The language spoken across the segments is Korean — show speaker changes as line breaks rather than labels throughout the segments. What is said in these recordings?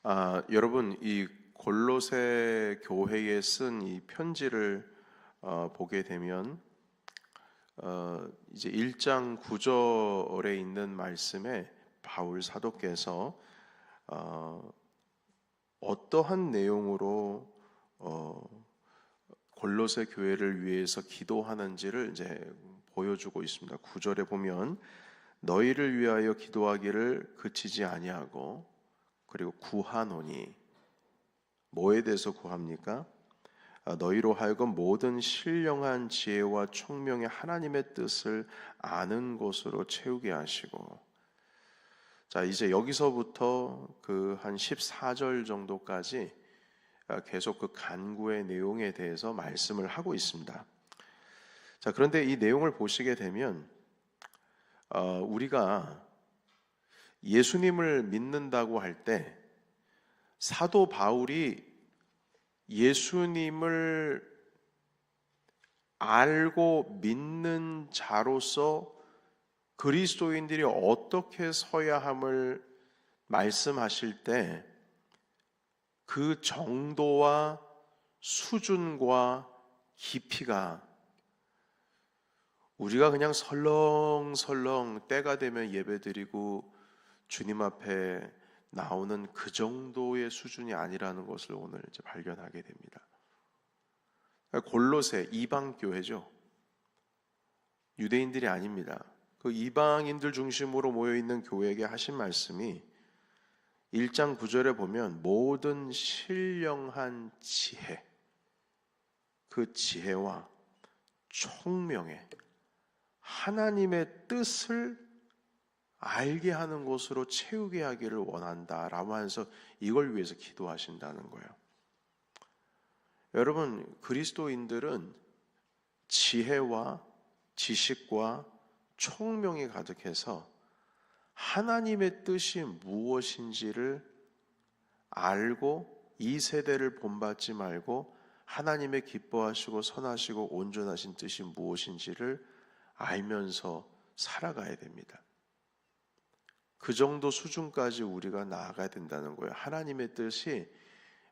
여러분, 이 골로새 교회에 쓴 이 편지를 보게 되면 이제 1장 9절에 있는 말씀에 바울 사도께서 어떠한 내용으로 골로새 교회를 위해서 기도하는지를 이제 보여주고 있습니다. 9절에 보면 너희를 위하여 기도하기를 그치지 아니하고 그리고 구하노니, 뭐에 대해서 구합니까? 너희로 하여금 모든 신령한 지혜와 총명의 하나님의 뜻을 아는 것으로 채우게 하시고. 자, 이제 여기서부터 그 한 14절 정도까지 계속 그 간구의 내용에 대해서 말씀을 하고 있습니다. 자, 그런데 이 내용을 보시게 되면 우리가 예수님을 믿는다고 할 때 사도 바울이 예수님을 알고 믿는 자로서 그리스도인들이 어떻게 서야 함을 말씀하실 때 그 정도와 수준과 깊이가 우리가 그냥 설렁설렁 때가 되면 예배드리고 주님 앞에 나오는 그 정도의 수준이 아니라는 것을 오늘 이제 발견하게 됩니다. 골로새 이방 교회죠. 유대인들이 아닙니다. 그 이방인들 중심으로 모여 있는 교회에게 하신 말씀이 1장 9절에 보면 모든 신령한 지혜, 그 지혜와 총명의 하나님의 뜻을 알게 하는 것으로 채우게 하기를 원한다라고 하면서 이걸 위해서 기도하신다는 거예요. 여러분, 그리스도인들은 지혜와 지식과 총명이 가득해서 하나님의 뜻이 무엇인지를 알고 이 세대를 본받지 말고 하나님의 기뻐하시고 선하시고 온전하신 뜻이 무엇인지를 알면서 살아가야 됩니다. 그 정도 수준까지 우리가 나아가야 된다는 거예요. 하나님의 뜻이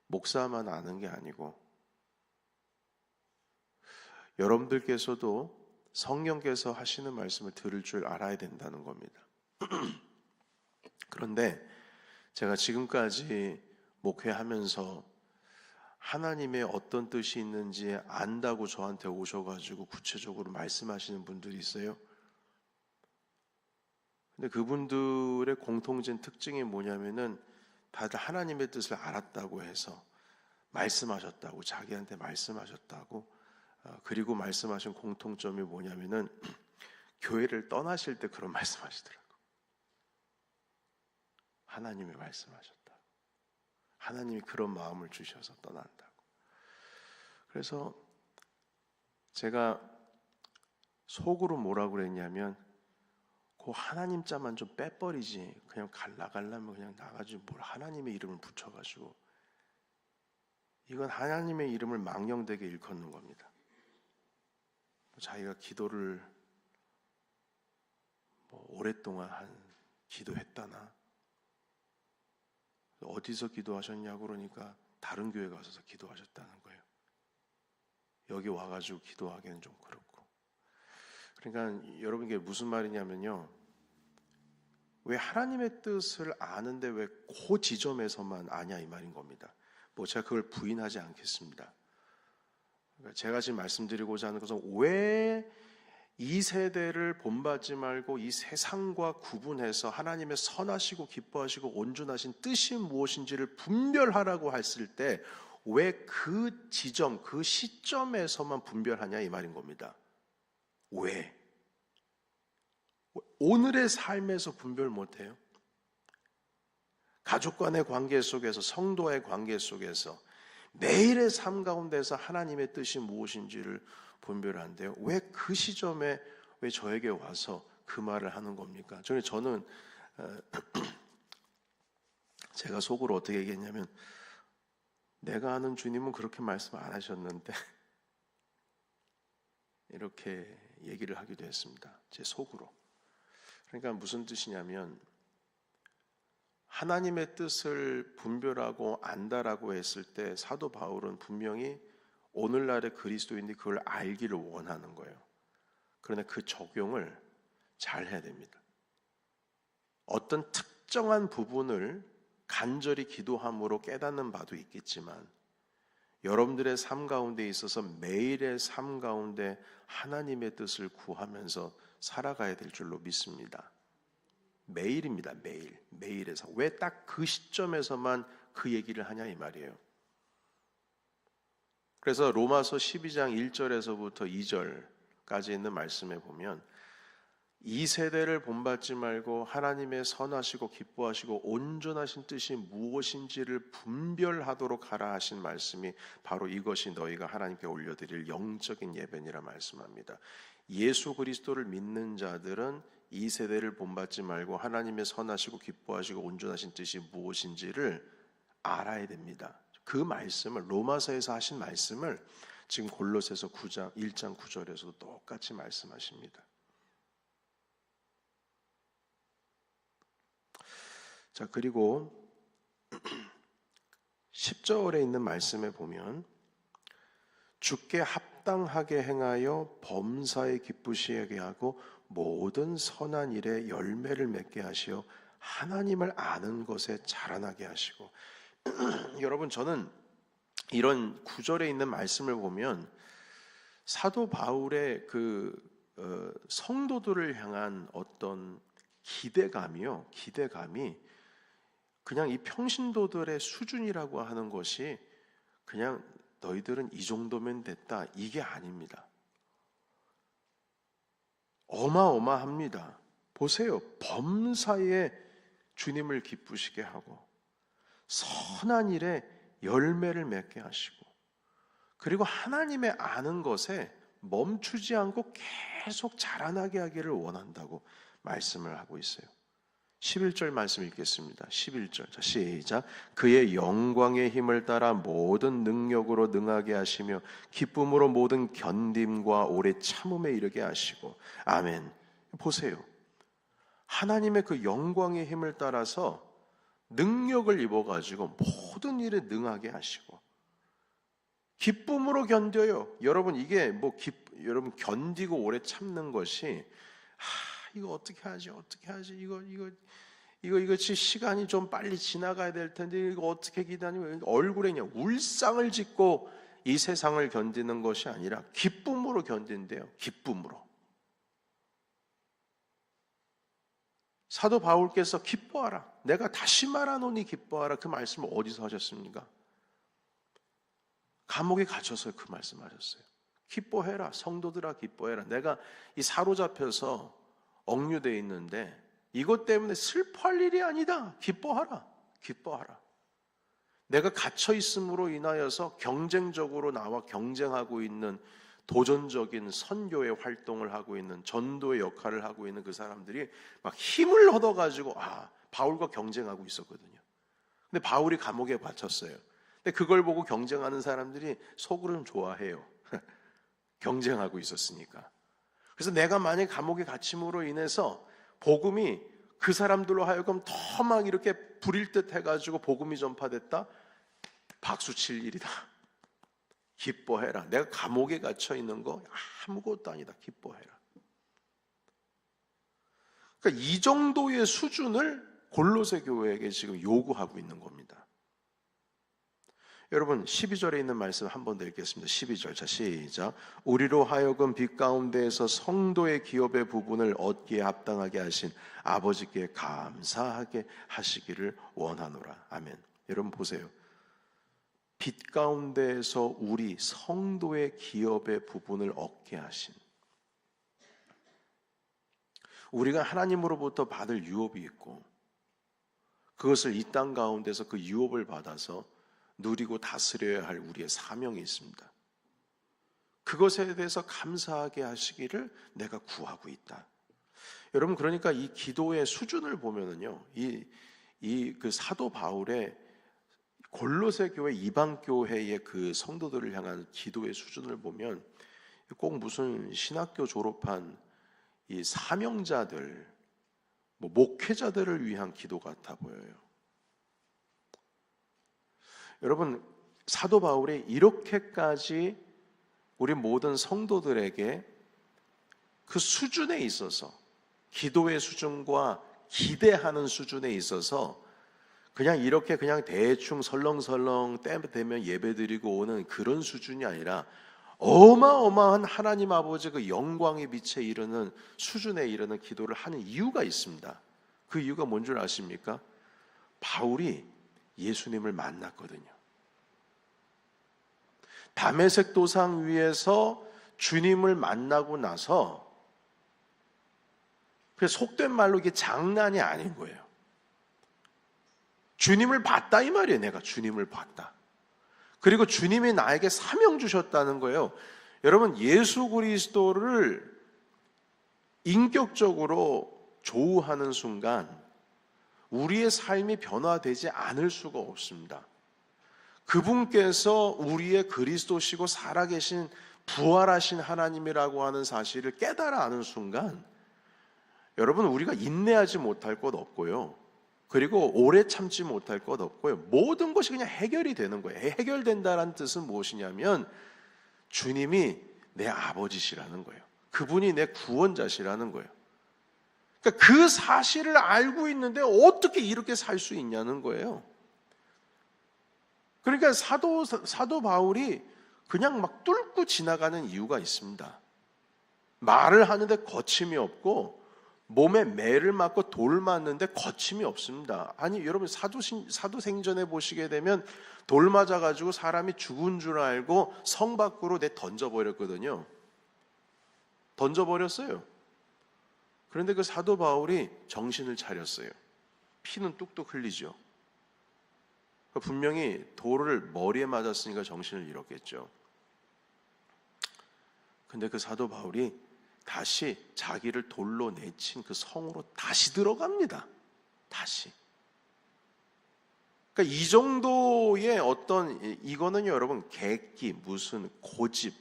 목사만 아는 게 아니고 여러분들께서도 성령께서 하시는 말씀을 들을 줄 알아야 된다는 겁니다. 그런데 제가 지금까지 목회하면서 하나님의 어떤 뜻이 있는지 안다고 저한테 오셔가지고 구체적으로 말씀하시는 분들이 있어요. 근데 그분들의 공통된 특징이 뭐냐면은 다들 하나님의 뜻을 알았다고 해서 말씀하셨다고, 자기한테 말씀하셨다고, 그리고 말씀하신 공통점이 뭐냐면은 교회를 떠나실 때 그런 말씀하시더라고요. 하나님이 말씀하셨다. 하나님이 그런 마음을 주셔서 떠난다고. 그래서 제가 속으로 뭐라고 그랬냐면 그 하나님 자만 좀 빼버리지, 그냥 나가려면 그냥 나가지 뭘 하나님의 이름을 붙여가지고, 이건 하나님의 이름을 망령되게 일컫는 겁니다. 자기가 기도를 오랫동안 기도했다나, 어디서 기도하셨냐고 그러니까 다른 교회 가서 기도하셨다는 거예요. 여기 와가지고 기도하기는 좀 그렇고. 그러니까 여러분께 무슨 말이냐면요, 왜 하나님의 뜻을 아는데 왜 그 지점에서만 아냐 이 말인 겁니다. 제가 그걸 부인하지 않겠습니다. 그러니까 제가 지금 말씀드리고자 하는 것은 왜 이 세대를 본받지 말고 이 세상과 구분해서 하나님의 선하시고 기뻐하시고 온전하신 뜻이 무엇인지를 분별하라고 했을 때 왜 그 지점, 그 시점에서만 분별하냐 이 말인 겁니다. 왜? 오늘의 삶에서 분별 못해요? 가족 간의 관계 속에서, 성도의 관계 속에서, 매일의 삶 가운데서 하나님의 뜻이 무엇인지를 분별한대요. 왜 그 시점에 왜 저에게 와서 그 말을 하는 겁니까? 저는 제가 속으로 어떻게 얘기했냐면, 내가 아는 주님은 그렇게 말씀 안 하셨는데 이렇게 얘기를 하기도 했습니다. 제 속으로. 그러니까 무슨 뜻이냐면, 하나님의 뜻을 분별하고 안다라고 했을 때 사도 바울은 분명히 오늘날의 그리스도인들이 그걸 알기를 원하는 거예요. 그러나 그 적용을 잘 해야 됩니다. 어떤 특정한 부분을 간절히 기도함으로 깨닫는 바도 있겠지만 여러분들의 삶 가운데 있어서 매일의 삶 가운데 하나님의 뜻을 구하면서 살아가야 될 줄로 믿습니다. 매일입니다. 매일에서. 왜 딱 그 시점에서만 그 얘기를 하냐 이 말이에요. 그래서 로마서 12장 1절에서부터 2절까지 있는 말씀에 보면 이 세대를 본받지 말고 하나님의 선하시고 기뻐하시고 온전하신 뜻이 무엇인지를 분별하도록 하라 하신 말씀이 바로 이것이 너희가 하나님께 올려드릴 영적인 예배니라 말씀합니다. 예수 그리스도를 믿는 자들은 이 세대를 본받지 말고 하나님의 선하시고 기뻐하시고 온전하신 뜻이 무엇인지를 알아야 됩니다. 그 말씀을 로마서에서 하신 말씀을 지금 골로새서 1장 9절에서도 똑같이 말씀하십니다. 자, 그리고 10절에 있는 말씀에 보면 주께 합당하게 행하여 범사에 기쁘시게 하고 모든 선한 일에 열매를 맺게 하시어 하나님을 아는 것에 자라나게 하시고 여러분 저는 이런 구절에 있는 말씀을 보면 사도 바울의 그 성도들을 향한 어떤 기대감이 그냥 이 평신도들의 수준이라고 하는 것이 그냥 너희들은 이 정도면 됐다 이게 아닙니다. 어마어마합니다. 보세요. 범사에 주님을 기쁘시게 하고 선한 일에 열매를 맺게 하시고 그리고 하나님의 아는 것에 멈추지 않고 계속 자라나게 하기를 원한다고 말씀을 하고 있어요. 11절 말씀 읽겠습니다. 11절. 자, 시작. 그의 영광의 힘을 따라 모든 능력으로 능하게 하시며 기쁨으로 모든 견딤과 오래 참음에 이르게 하시고. 아멘. 보세요. 하나님의 그 영광의 힘을 따라서 능력을 입어가지고 모든 일에 능하게 하시고 기쁨으로 견뎌요. 여러분 이게 여러분 견디고 오래 참는 것이 이거 어떻게 하지? 이거 시간이 좀 빨리 지나가야 될 텐데 이거 어떻게 기다니? 얼굴에 그냥 울상을 짓고 이 세상을 견디는 것이 아니라 기쁨으로 견딘대요. 기쁨으로. 사도 바울께서 기뻐하라. 내가 다시 말하노니 기뻐하라. 그 말씀을 어디서 하셨습니까? 감옥에 갇혀서 그 말씀하셨어요. 기뻐해라. 성도들아 기뻐해라. 내가 이 사로잡혀서 억류되어 있는데 이것 때문에 슬퍼할 일이 아니다. 기뻐하라. 내가 갇혀 있음으로 인하여서 경쟁적으로 나와 경쟁하고 있는 도전적인 선교의 활동을 하고 있는 전도의 역할을 하고 있는 그 사람들이 막 힘을 얻어가지고 바울과 경쟁하고 있었거든요. 근데 바울이 감옥에 갇혔어요. 근데 그걸 보고 경쟁하는 사람들이 속으로는 좋아해요. 경쟁하고 있었으니까. 그래서 내가 만약 감옥에 갇힘으로 인해서 복음이 그 사람들로 하여금 더 막 이렇게 불일 듯 해가지고 복음이 전파됐다? 박수칠 일이다. 기뻐해라. 내가 감옥에 갇혀 있는 거 아무것도 아니다. 기뻐해라. 그러니까 이 정도의 수준을 골로새 교회에게 지금 요구하고 있는 겁니다. 여러분 12절에 있는 말씀 한 번 더 읽겠습니다. 12절. 자, 시작. 우리로 하여금 빛 가운데에서 성도의 기업의 부분을 얻기에 합당하게 하신 아버지께 감사하게 하시기를 원하노라. 아멘. 여러분 보세요. 빛 가운데에서 우리 성도의 기업의 부분을 얻게 하신, 우리가 하나님으로부터 받을 유업이 있고 그것을 이 땅 가운데서 그 유업을 받아서 누리고 다스려야 할 우리의 사명이 있습니다. 그것에 대해서 감사하게 하시기를 내가 구하고 있다. 여러분 그러니까 이 기도의 수준을 보면은요, 그 사도 바울의 골로새 교회 이방 교회의 그 성도들을 향한 기도의 수준을 보면 꼭 무슨 신학교 졸업한 이 사명자들, 목회자들을 위한 기도 같아 보여요. 여러분, 사도 바울이 이렇게까지 우리 모든 성도들에게 그 수준에 있어서, 기도의 수준과 기대하는 수준에 있어서 그냥 이렇게 그냥 대충 설렁설렁 때 되면 예배드리고 오는 그런 수준이 아니라 어마어마한 하나님 아버지 그 영광의 빛에 이르는 수준에 이르는 기도를 하는 이유가 있습니다. 그 이유가 뭔 줄 아십니까? 바울이 예수님을 만났거든요. 다메섹 도상 위에서 주님을 만나고 나서 그 속된 말로 이게 장난이 아닌 거예요. 주님을 봤다 이 말이에요. 내가 주님을 봤다. 그리고 주님이 나에게 사명 주셨다는 거예요. 여러분, 예수 그리스도를 인격적으로 조우하는 순간 우리의 삶이 변화되지 않을 수가 없습니다. 그분께서 우리의 그리스도시고 살아계신 부활하신 하나님이라고 하는 사실을 깨달아 아는 순간 여러분, 우리가 인내하지 못할 것 없고요. 그리고 오래 참지 못할 것 없고요. 모든 것이 그냥 해결이 되는 거예요. 해결된다는 뜻은 무엇이냐면 주님이 내 아버지시라는 거예요. 그분이 내 구원자시라는 거예요. 그러니까 그 사실을 알고 있는데 어떻게 이렇게 살 수 있냐는 거예요. 그러니까 사도 바울이 그냥 막 뚫고 지나가는 이유가 있습니다. 말을 하는데 거침이 없고 몸에 매를 맞고 돌 맞는데 거침이 없습니다. 아니 여러분, 사도행전에 보시게 되면 돌 맞아가지고 사람이 죽은 줄 알고 성 밖으로 던져버렸거든요. 던져버렸어요. 그런데 그 사도 바울이 정신을 차렸어요. 피는 뚝뚝 흘리죠. 분명히 돌을 머리에 맞았으니까 정신을 잃었겠죠. 근데 그 사도 바울이 다시 자기를 돌로 내친 그 성으로 다시 들어갑니다. 다시. 그러니까 이 정도의 이거는요, 여러분, 객기, 무슨 고집,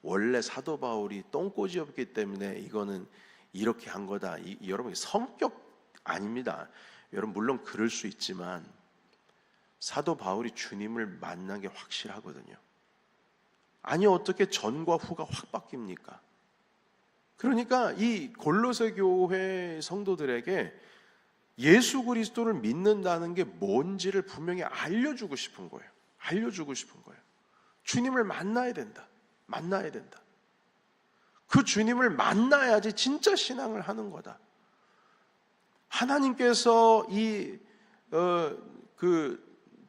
원래 사도 바울이 똥꼬지였기 때문에 이거는 이렇게 한 거다. 여러분, 성격 아닙니다. 여러분, 물론 그럴 수 있지만 사도 바울이 주님을 만난 게 확실하거든요. 아니 어떻게 전과 후가 확 바뀝니까? 그러니까 이 골로새 교회 성도들에게 예수 그리스도를 믿는다는 게 뭔지를 분명히 알려주고 싶은 거예요. 알려주고 싶은 거예요. 주님을 만나야 된다. 만나야 된다. 그 주님을 만나야지 진짜 신앙을 하는 거다. 하나님께서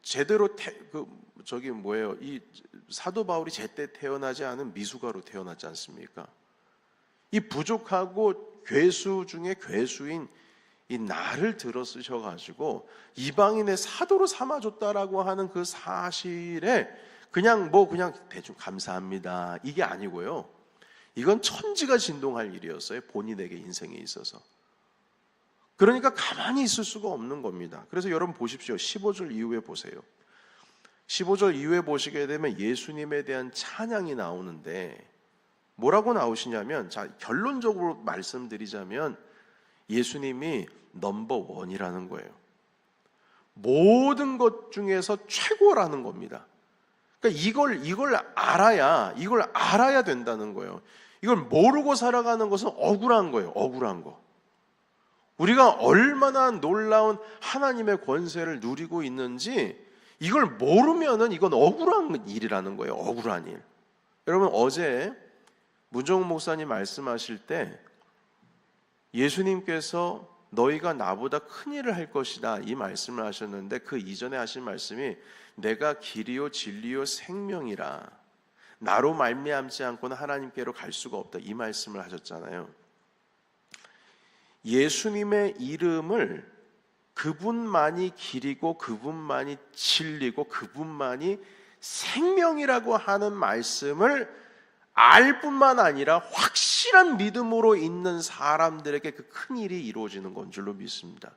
제대로 이 사도 바울이 제때 태어나지 않은 미숙아로 태어났지 않습니까? 이 부족하고 괴수 중에 괴수인 이 나를 들어 쓰셔가지고 이방인의 사도로 삼아줬다라고 하는 그 사실에 그냥 대충 감사합니다 이게 아니고요. 이건 천지가 진동할 일이었어요. 본인에게 인생에 있어서. 그러니까 가만히 있을 수가 없는 겁니다. 그래서 여러분 보십시오. 15절 이후에 보세요. 15절 이후에 보시게 되면 예수님에 대한 찬양이 나오는데 뭐라고 나오시냐면, 자, 결론적으로 말씀드리자면 예수님이 넘버원이라는 거예요. 모든 것 중에서 최고라는 겁니다. 그러니까 이걸 알아야 된다는 거예요. 이걸 모르고 살아가는 것은 억울한 거예요. 억울한 거. 우리가 얼마나 놀라운 하나님의 권세를 누리고 있는지 이걸 모르면은 이건 억울한 일이라는 거예요. 억울한 일. 여러분, 어제 문정훈 목사님 말씀하실 때 예수님께서 너희가 나보다 큰 일을 할 것이다 이 말씀을 하셨는데, 그 이전에 하신 말씀이 내가 길이요 진리요 생명이라 나로 말미암지 않고는 하나님께로 갈 수가 없다 이 말씀을 하셨잖아요. 예수님의 이름을 그분만이 길이고 그분만이 진리고 그분만이 생명이라고 하는 말씀을 알 뿐만 아니라 확실한 믿음으로 있는 사람들에게 그 큰 일이 이루어지는 건 줄로 믿습니다.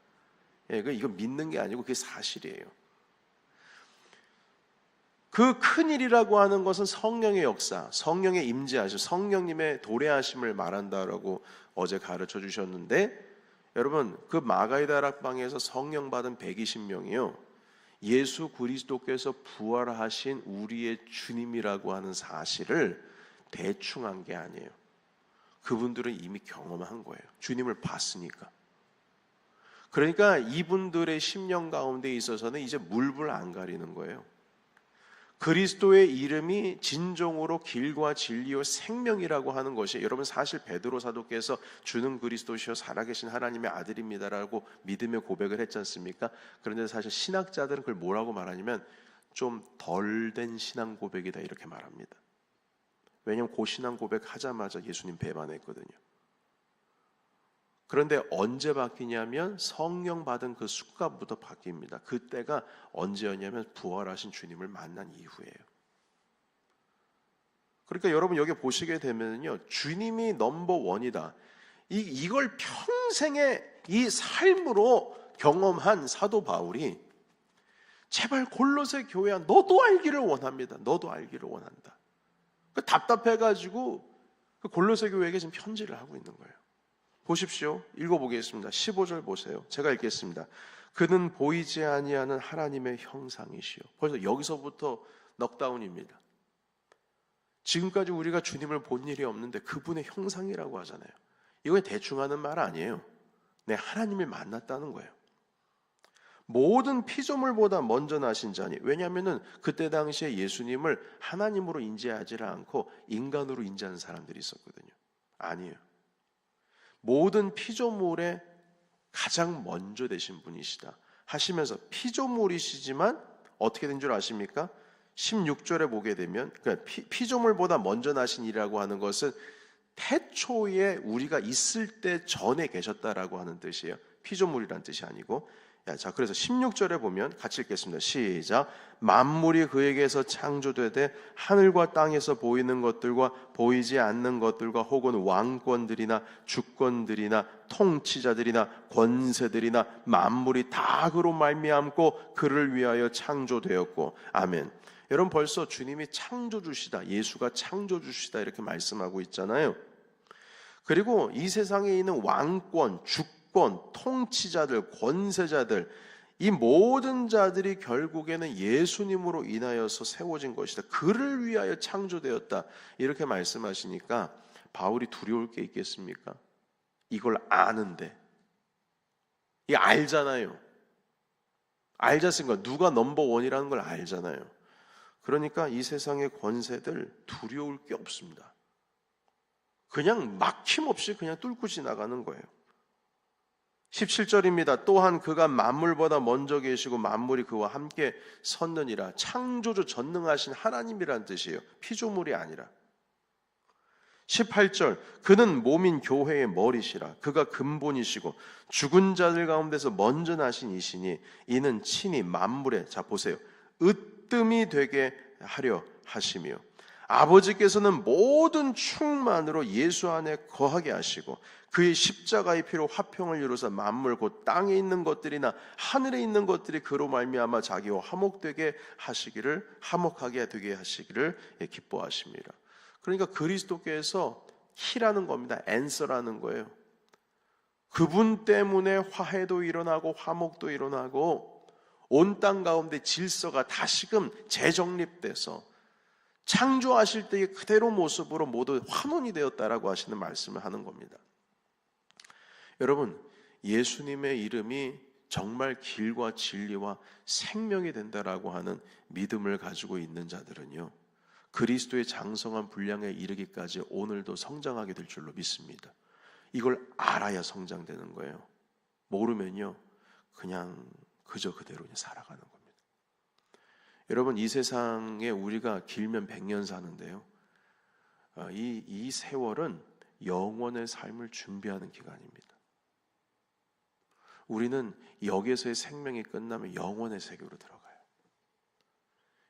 이거 믿는 게 아니고 그게 사실이에요. 그 큰 일이라고 하는 것은 성령의 역사, 성령의 임재하심, 성령님의 도래하심을 말한다라고 어제 가르쳐 주셨는데, 여러분 그 마가의 다락방에서 성령 받은 120명이요 예수 그리스도께서 부활하신 우리의 주님이라고 하는 사실을 대충 한 게 아니에요. 그분들은 이미 경험한 거예요. 주님을 봤으니까. 그러니까 이분들의 심령 가운데 있어서는 이제 물불 안 가리는 거예요. 그리스도의 이름이 진정으로 길과 진리요 생명이라고 하는 것이, 여러분 사실 베드로 사도께서 주는 그리스도시요 살아계신 하나님의 아들입니다라고 믿음의 고백을 했지 않습니까? 그런데 사실 신학자들은 그걸 뭐라고 말하냐면 좀 덜 된 신앙 고백이다 이렇게 말합니다. 왜냐하면 그 신앙 고백하자마자 예수님 배반했거든요. 그런데 언제 바뀌냐면 성령 받은 그 순간부터 바뀝니다. 그때가 언제였냐면 부활하신 주님을 만난 이후예요. 그러니까 여러분 여기 보시게 되면요, 주님이 넘버원이다. 이걸 평생의 이 삶으로 경험한 사도 바울이 제발 골로새 교회야 너도 알기를 원합니다. 너도 알기를 원한다. 답답해가지고 그 골로새 교회에게 지금 편지를 하고 있는 거예요. 보십시오. 읽어보겠습니다. 15절 보세요. 제가 읽겠습니다. 그는 보이지 아니하는 하나님의 형상이시요. 벌써 여기서부터 넉다운입니다. 지금까지 우리가 주님을 본 일이 없는데 그분의 형상이라고 하잖아요. 이건 대충 하는 말 아니에요. 내 하나님을 만났다는 거예요. 모든 피조물보다 먼저 나신 자니, 왜냐하면 그때 당시에 예수님을 하나님으로 인지하지를 않고 인간으로 인지하는 사람들이 있었거든요. 아니에요. 모든 피조물에 가장 먼저 되신 분이시다 하시면서 피조물이시지만 어떻게 된 줄 아십니까? 16절에 보게 되면 그러니까 피조물보다 먼저 나신 이라고 하는 것은 태초에 우리가 있을 때 전에 계셨다라고 하는 뜻이에요. 피조물이란 뜻이 아니고. 자, 그래서 16절에 보면 같이 읽겠습니다. 시작. 만물이 그에게서 창조되되 하늘과 땅에서 보이는 것들과 보이지 않는 것들과 혹은 왕권들이나 주권들이나 통치자들이나 권세들이나 만물이 다 그로 말미암고 그를 위하여 창조되었고. 아멘. 여러분 벌써 주님이 창조주시다, 예수가 창조주시다 이렇게 말씀하고 있잖아요. 그리고 이 세상에 있는 왕권, 주권, 통치자들, 권세자들, 이 모든 자들이 결국에는 예수님으로 인하여서 세워진 것이다. 그를 위하여 창조되었다. 이렇게 말씀하시니까 바울이 두려울 게 있겠습니까? 이걸 아는데. 이 알잖아요. 알지 않습니까? 누가 넘버원이라는 걸 알잖아요. 그러니까 이 세상의 권세들 두려울 게 없습니다. 그냥 막힘없이 그냥 뚫고 지나가는 거예요. 17절입니다. 또한 그가 만물보다 먼저 계시고 만물이 그와 함께 섰느니라. 창조주 전능하신 하나님이란 뜻이에요. 피조물이 아니라. 18절 그는 몸인 교회의 머리시라. 그가 근본이시고 죽은 자들 가운데서 먼저 나신 이시니 이는 친히 만물에, 자 보세요, 으뜸이 되게 하려 하시며 아버지께서는 모든 충만으로 예수 안에 거하게 하시고 그의 십자가의 피로 화평을 이루사 만물 곧 땅에 있는 것들이나 하늘에 있는 것들이 그로 말미암아 자기와 화목하게 되게 하시기를 기뻐하십니다. 그러니까 그리스도께서 키라는 겁니다. 앤서라는 거예요. 그분 때문에 화해도 일어나고 화목도 일어나고 온 땅 가운데 질서가 다시금 재정립돼서 창조하실 때의 그대로 모습으로 모두 환원이 되었다라고 하시는 말씀을 하는 겁니다. 여러분, 예수님의 이름이 정말 길과 진리와 생명이 된다라고 하는 믿음을 가지고 있는 자들은요, 그리스도의 장성한 분량에 이르기까지 오늘도 성장하게 될 줄로 믿습니다. 이걸 알아야 성장되는 거예요. 모르면요, 그냥 그저 그대로 그냥 살아가는 겁니다. 여러분, 이 세상에 우리가 길면 100년 사는데요, 이 세월은 영원의 삶을 준비하는 기간입니다. 우리는 여기에서의 생명이 끝나면 영원의 세계로 들어가요.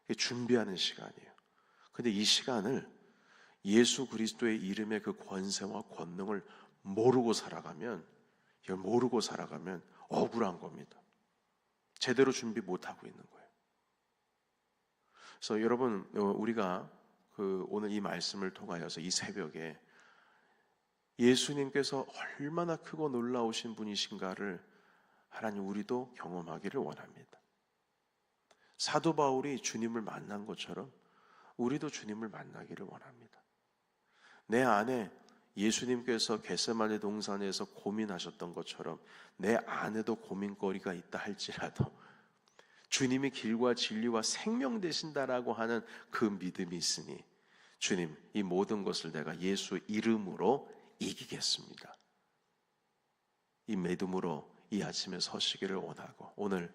이게 준비하는 시간이에요. 근데 이 시간을 예수 그리스도의 이름의 그 권세와 권능을 모르고 살아가면 억울한 겁니다. 제대로 준비 못하고 있는 거예요. 그래서 여러분, 우리가 오늘 이 말씀을 통하여서 이 새벽에 예수님께서 얼마나 크고 놀라우신 분이신가를 하나님 우리도 경험하기를 원합니다. 사도 바울이 주님을 만난 것처럼 우리도 주님을 만나기를 원합니다. 내 안에 예수님께서 겟세마네 동산에서 고민하셨던 것처럼 내 안에도 고민거리가 있다 할지라도 주님이 길과 진리와 생명 되신다라고 하는 그 믿음이 있으니 주님, 이 모든 것을 내가 예수 이름으로 이기겠습니다. 이 믿음으로 이 아침에 서시기를 원하고, 오늘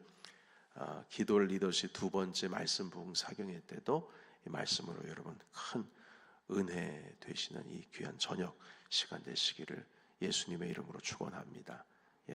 기도 리더십 두 번째 말씀 부흥 사경회 때도 이 말씀으로 여러분 큰 은혜 되시는 이 귀한 저녁 시간 되시기를 예수님의 이름으로 축원합니다.